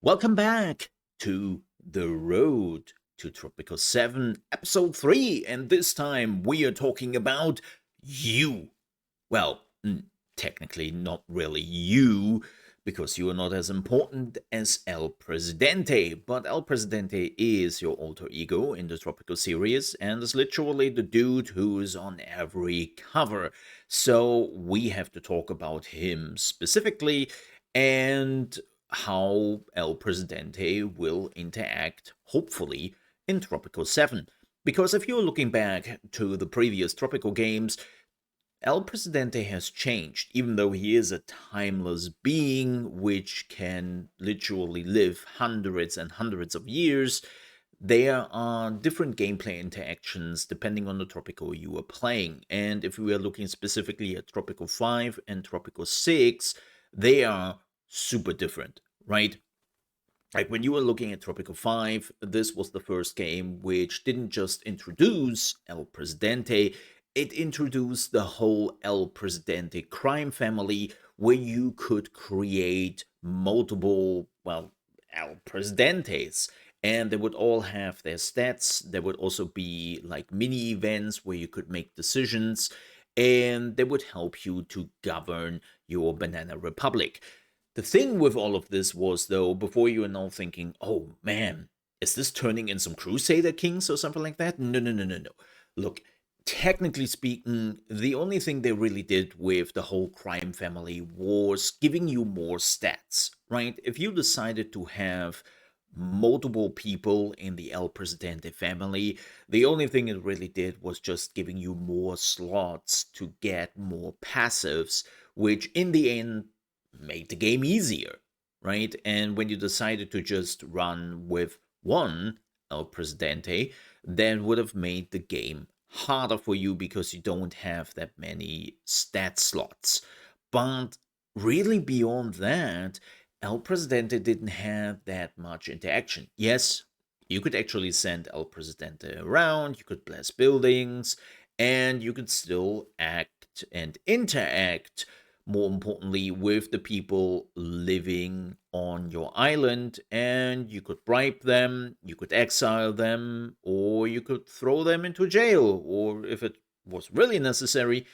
Welcome back to The Road to Tropico 7, Episode 3, and this time we are talking about you. Well, technically not really you, because you are not as important as El-Presidente, but El-Presidente is your alter ego in the Tropico series and is literally the dude who's on every cover. So we have to talk about him specifically and how El-Presidente will interact, hopefully, in Tropico 7. Because if you're looking back to the previous Tropico games, El-Presidente has changed, even though he is a timeless being which can literally live hundreds and hundreds of years. There are different gameplay interactions depending on the Tropico you are playing. And if we are looking specifically at Tropico 5 and Tropico 6, they are super different, right? Like when you were looking at Tropico 5, this was the first game which didn't just introduce El-Presidente, it introduced the whole El-Presidente crime family where you could create multiple, well, El-Presidentes. And they would all have their stats. There would also be like mini events where you could make decisions, and they would help you to govern your Banana Republic. The thing with all of this was, though, before you are now thinking, oh man, is this turning in some Crusader Kings or something like that? No, no, no, no, no. Look, technically speaking, the only thing they really did with the whole crime family was giving you more stats, right? If you decided to have multiple people in the El Presidente family, the only thing it really did was just giving you more slots to get more passives, which in the end made the game easier, right? And when you decided to just run with one El Presidente, that would have made the game harder for you because you don't have that many stat slots. But really, beyond that, El Presidente didn't have that much interaction. Yes, you could actually send El Presidente around, you could bless buildings, and you could still act and interact, more importantly, with the people living on your island, and you could bribe them, you could exile them, or you could throw them into jail, or if it was really necessary,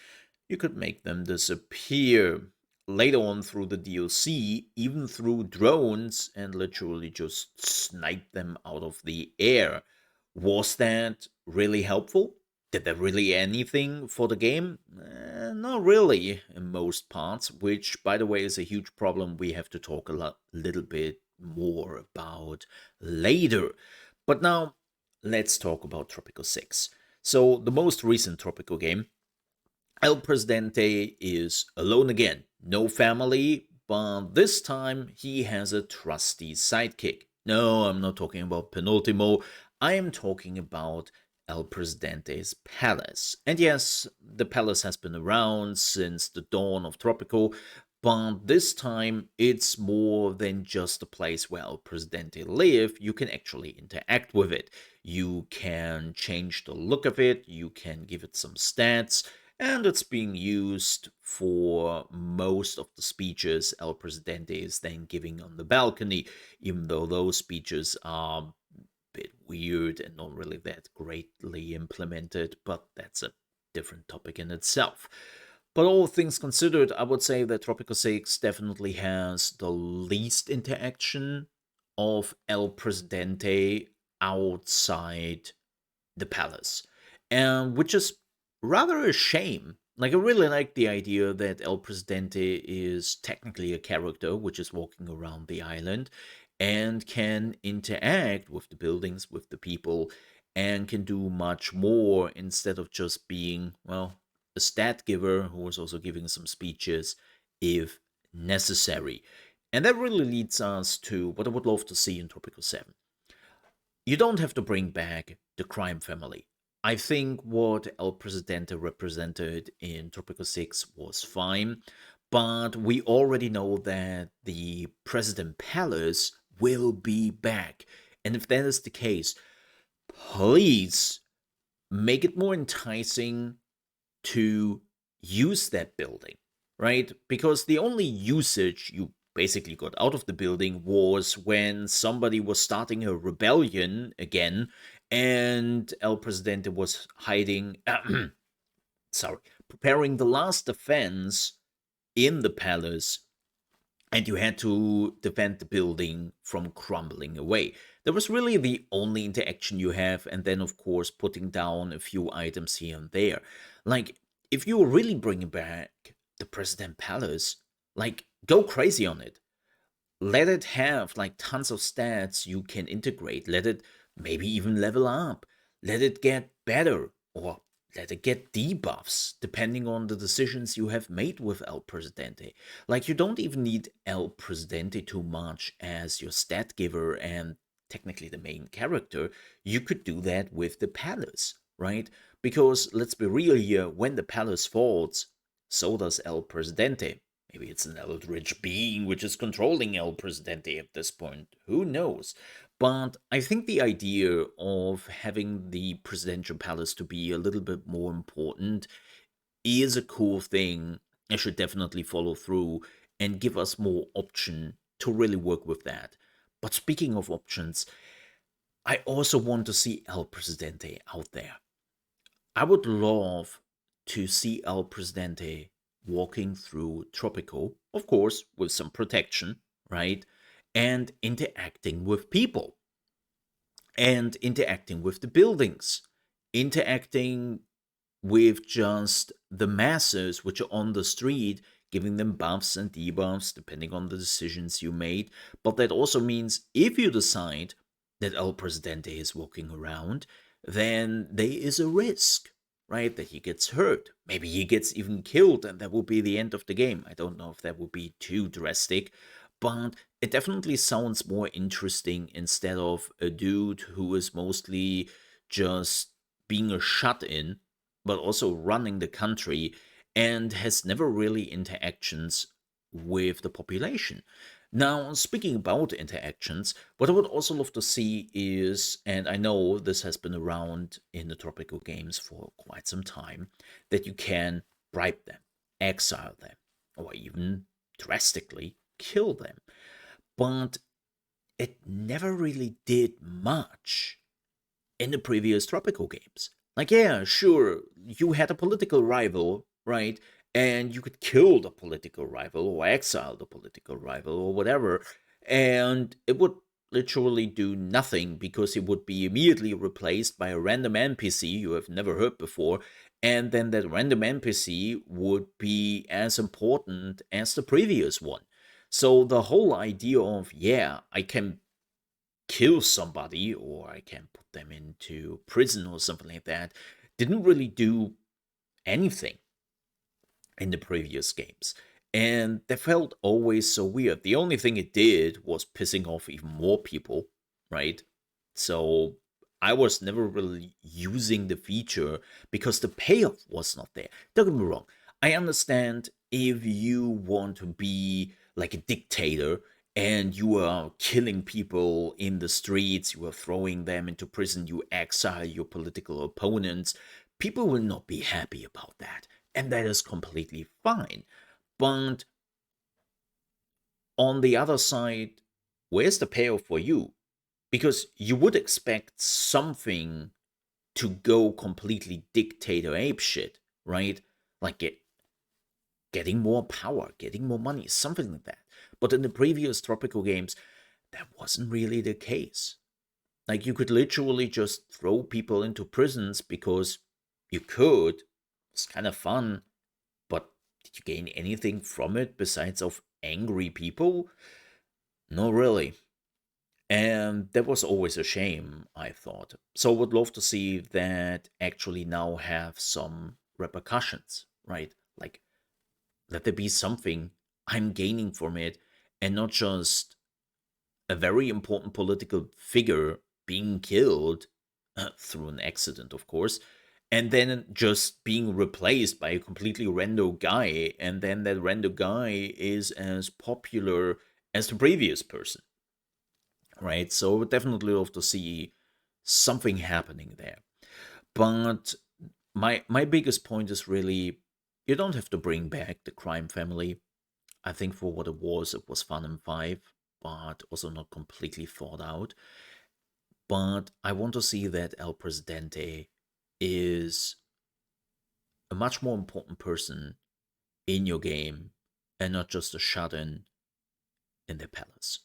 you could make them disappear. Later on through the DLC, even through drones, and literally just snipe them out of the air. Was that really helpful? Did that really anything for the game? Not really, in most parts, which, by the way, is a huge problem we have to talk little bit more about later. But now, let's talk about Tropico 6. So, the most recent Tropico game, El Presidente is alone again, no family, but this time he has a trusty sidekick. No, I'm not talking about Penultimo, I am talking about El Presidente's palace. And yes, the palace has been around since the dawn of Tropico, but this time it's more than just a place where El Presidente live. You can actually interact with it. You can change the look of it, you can give it some stats, and it's being used for most of the speeches El Presidente is then giving on the balcony, even though those speeches are a bit weird and not really that greatly implemented, but that's a different topic in itself. But all things considered, I would say that Tropico 6 definitely has the least interaction of El Presidente outside the palace, and which is rather a shame. Like, I really like the idea that El Presidente is technically a character which is walking around the island and can interact with the buildings, with the people, and can do much more instead of just being, well, a stat giver who is also giving some speeches if necessary. And that really leads us to what I would love to see in Tropical 7. You don't have to bring back the crime family. I think what El Presidente represented in Tropico 6 was fine, but we already know that the President Palace will be back. And if that is the case, please make it more enticing to use that building, right? Because the only usage you basically got out of the building was when somebody was starting a rebellion again, and El Presidente was hiding, sorry, preparing the last defense in the palace, and you had to defend the building from crumbling away. That was really the only interaction you have, and then, of course, putting down a few items here and there. Like, if you were really bringing back the President Palace, like, go crazy on it. Let it have, like, tons of stats you can integrate. Let it maybe even level up. Let it get better, or let it get debuffs, depending on the decisions you have made with El Presidente. Like, you don't even need El Presidente too much as your stat giver and technically the main character. You could do that with the palace, right? Because let's be real here, when the palace falls, so does El Presidente. Maybe it's an eldritch being which is controlling El Presidente at this point. Who knows? But I think the idea of having the presidential palace to be a little bit more important is a cool thing. I should definitely follow through and give us more option to really work with that. But speaking of options, I also want to see El Presidente out there. I would love to see El Presidente walking through Tropico, of course, with some protection, right? And interacting with people, and interacting with the buildings, interacting with just the masses which are on the street, giving them buffs and debuffs depending on the decisions you made. But that also means if you decide that El Presidente is walking around, then there is a risk, right? That he gets hurt. Maybe he gets even killed, and that will be the end of the game. I don't know if that would be too drastic, but it definitely sounds more interesting instead of a dude who is mostly just being a shut in, but also running the country and has never really interactions with the population. Now, speaking about interactions, what I would also love to see is, and I know this has been around in the Tropical Games for quite some time, that you can bribe them, exile them, or even drastically kill them. But it never really did much in the previous Tropical Games. Like, yeah, sure, you had a political rival, right? And you could kill the political rival or exile the political rival or whatever, and it would literally do nothing because it would be immediately replaced by a random NPC you have never heard before, and then that random NPC would be as important as the previous one. So the whole idea of, yeah, I can kill somebody or I can put them into prison or something like that didn't really do anything in the previous games. And they felt always so weird. The only thing it did was pissing off even more people, right? So I was never really using the feature because the payoff was not there. Don't get me wrong. I understand if you want to be like a dictator and you are killing people in the streets, you are throwing them into prison, you exile your political opponents, people will not be happy about that. And that is completely fine. But on the other side, where's the payoff for you? Because you would expect something to go completely dictator ape shit, right? Like getting more power, getting more money, something like that. But in the previous Tropical Games, that wasn't really the case. Like, you could literally just throw people into prisons because you could. It's kind of fun, but did you gain anything from it besides of angry people? No, really. And that was always a shame, I thought. So I would love to see that actually now have some repercussions, right? Like, let there be something I'm gaining from it and not just a very important political figure being killed through an accident, of course, and then just being replaced by a completely rando guy, and then that rando guy is as popular as the previous person, right? So I would definitely love to see something happening there. But my biggest point is really, you don't have to bring back the crime family. I think for what it was fun in 5, but also not completely thought out. But I want to see that El-Presidente is a much more important person in your game and not just a shut-in their palace.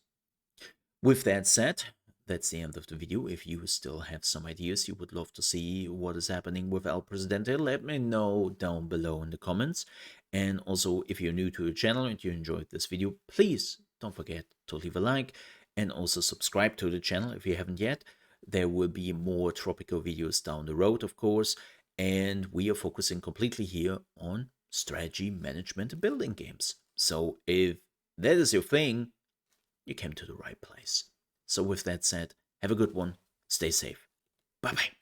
With that said, that's the end of the video. If you still have some ideas you would love to see what is happening with El-Presidente, let me know down below in the comments. And also, if you're new to the channel and you enjoyed this video, please don't forget to leave a like and also subscribe to the channel if you haven't yet. There will be more Tropico videos down the road, of course, and we are focusing completely here on strategy, management, and building games. So if that is your thing, you came to the right place. So with that said, have a good one, stay safe, bye bye.